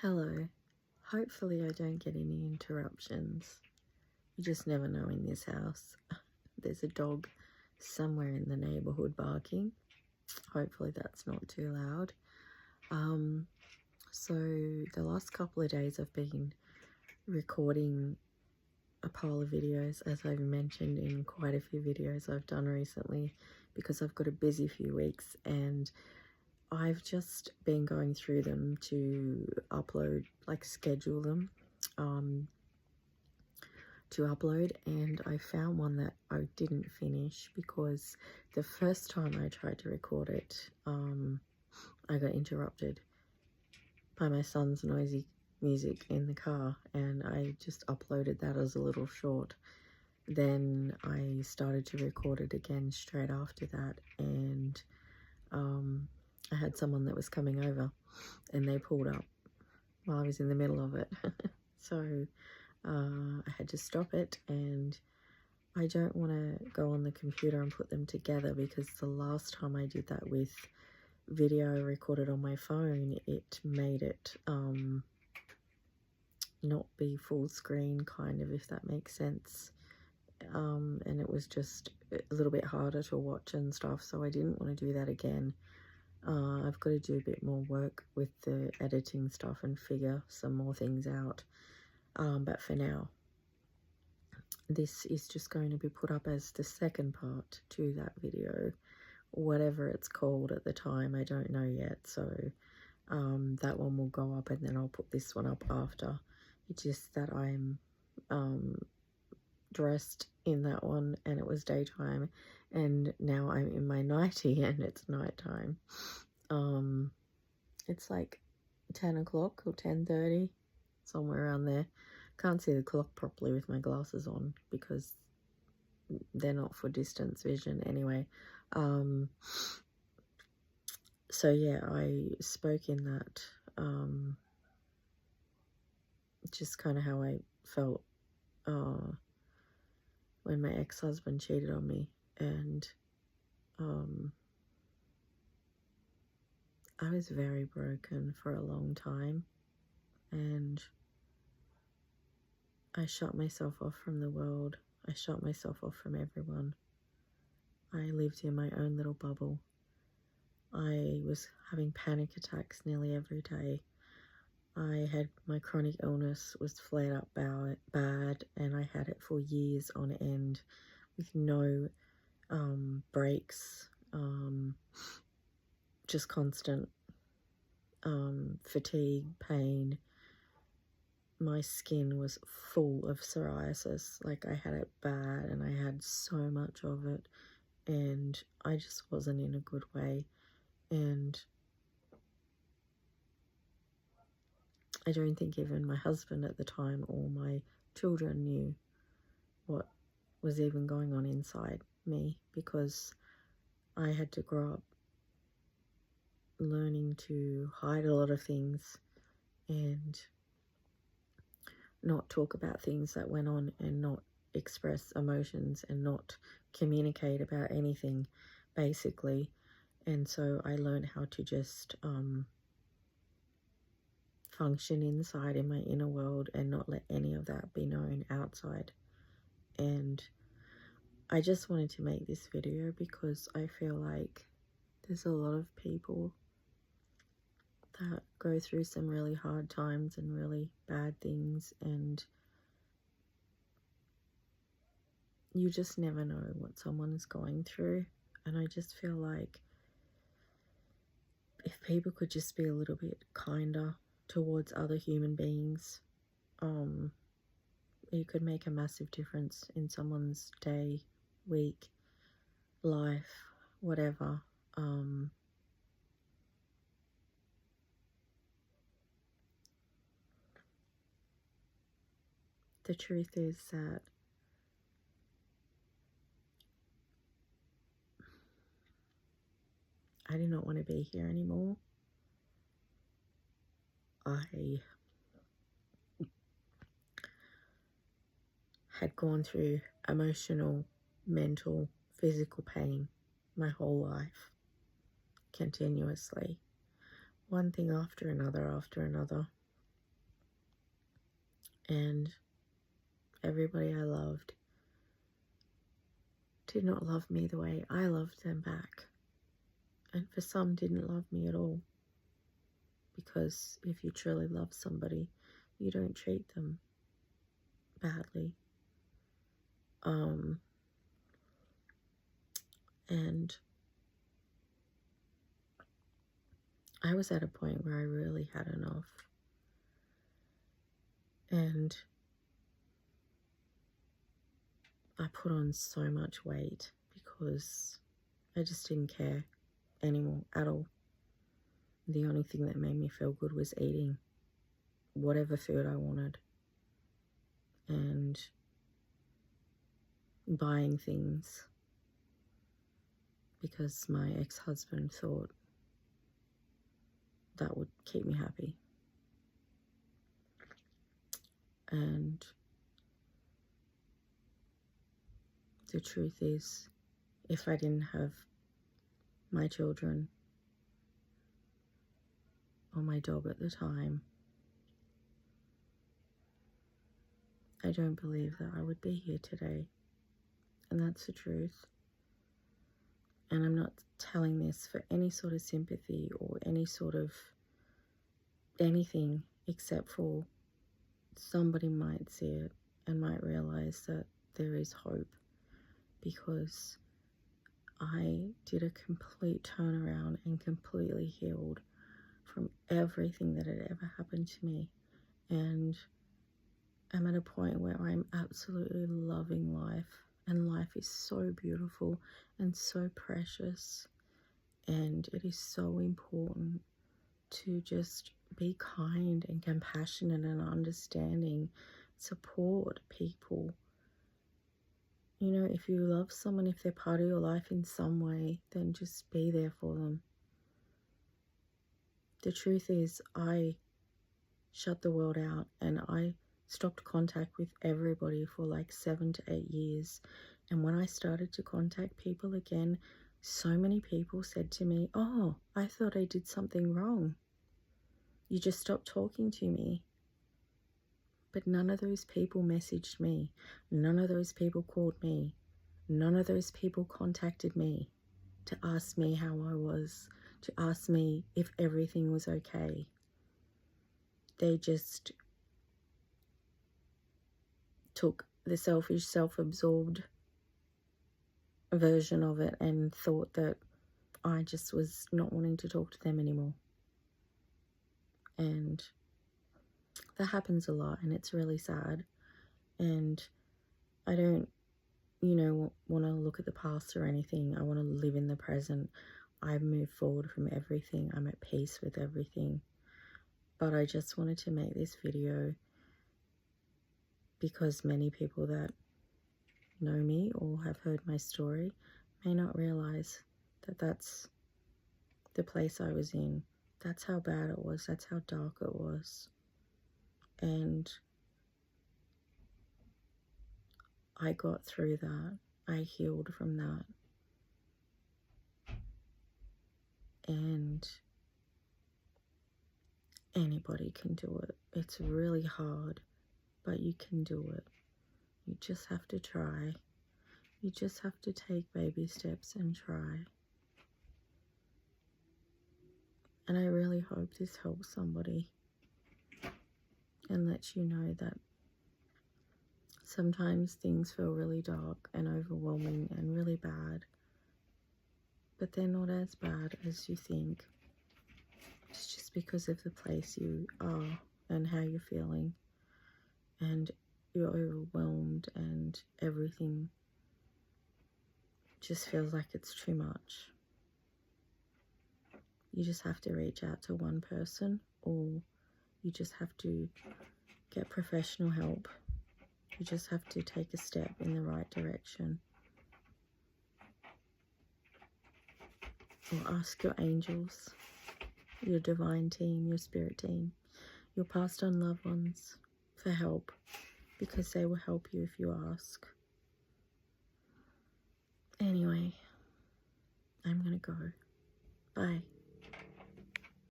Hello. Hopefully I don't get any interruptions. You just never know in this house. There's a dog somewhere in the neighborhood barking. Hopefully that's not too loud. So the last couple of days I've been recording a pile of videos, as I've mentioned in quite a few videos I've done recently, because I've got a busy few weeks and I've just been going through them to upload, schedule them to upload, and I found one that I didn't finish because the first time I tried to record it, I got interrupted by my son's noisy music in the car, and I just uploaded that as a little short. Then I started to record it again straight after that, and I had someone that was coming over and they pulled up while I was in the middle of it. So I had to stop it, and I don't want to go on the computer and put them together, because the last time I did that with video recorded on my phone, it made it not be full screen, kind of, if that makes sense. And it was just a little bit harder to watch and stuff, so I didn't want to do that again. I've got to do a bit more work with the editing stuff and figure some more things out. But for now, this is just going to be put up as the second part to that video, whatever it's called at the time, I don't know yet. So that one will go up, and then I'll put this one up after. It's just that I'm dressed in that one and it was daytime, and now I'm in my nightie and it's nighttime. It's like 10 o'clock or 10:30, somewhere around there. Can't see the clock properly with my glasses on because they're not for distance vision anyway. So yeah, I spoke in that, just kind of how I felt when my ex-husband cheated on me, and I was very broken for a long time, and I shut myself off from the world. I shut myself off from everyone. I lived in my own little bubble. I was having panic attacks nearly every day. I had my chronic illness was flared up bad, and I had it for years on end with no breaks, just constant fatigue, pain. My skin was full of psoriasis, like I had it bad, and I had so much of it, and I just wasn't in a good way. And I don't think even my husband at the time or my children knew what was even going on inside me, because I had to grow up learning to hide a lot of things and not talk about things that went on, and not express emotions, and not communicate about anything, basically. And so I learned how to just function inside in my inner world and not let any of that be known outside. And I just wanted to make this video because I feel like there's a lot of people that go through some really hard times and really bad things, and you just never know what someone is going through. And I just feel like if people could just be a little bit kinder towards other human beings, it could make a massive difference in someone's day, week, life, whatever. The truth is that I do not want to be here anymore. I had gone through emotional, mental, physical pain my whole life, continuously, one thing after another, And everybody I loved did not love me the way I loved them back. And for some, didn't love me at all. Because if you truly love somebody, you don't treat them badly. And I was at a point where I really had enough. And I put on so much weight because I just didn't care anymore at all. The only thing that made me feel good was eating whatever food I wanted and buying things because my ex-husband thought that would keep me happy. And the truth is, if I didn't have my children or my dog at the time, I don't believe that I would be here today. And that's the truth. And I'm not telling this for any sort of sympathy or any sort of anything, except for somebody might see it and might realize that there is hope, because I did a complete turnaround and completely healed from everything that had ever happened to me. And I'm at a point where I'm absolutely loving life. And life is so beautiful and so precious. And it is so important to just be kind and compassionate and understanding, support people. You know, if you love someone, if they're part of your life in some way, then just be there for them. The truth is, I shut the world out and I stopped contact with everybody for like 7 to 8 years. And when I started to contact people again, so many people said to me, "Oh, I thought I did something wrong. You just stopped talking to me." But none of those people messaged me. None of those people called me. None of those people contacted me to ask me how I was, to ask me if everything was okay. They just took the selfish, self-absorbed version of it and thought that I just was not wanting to talk to them anymore. And that happens a lot, and it's really sad. And I don't, want to look at the past or anything. I want to live in the present. I've moved forward from everything. I'm at peace with everything. But I just wanted to make this video because many people that know me or have heard my story may not realize that that's the place I was in. That's how bad it was. That's how dark it was. And I got through that. I healed from that. And anybody can do it. It's really hard, but you can do it. You just have to try. You just have to take baby steps and try. And I really hope this helps somebody and lets you know that sometimes things feel really dark and overwhelming and really bad, but they're not as bad as you think. It's just because of the place you are and how you're feeling, and you're overwhelmed and everything just feels like it's too much. You just have to reach out to one person, or you just have to get professional help. You just have to take a step in the right direction. Or ask your angels, your divine team, your spirit team, your passed on loved ones for help, because they will help you if you ask. Anyway, I'm gonna go. Bye.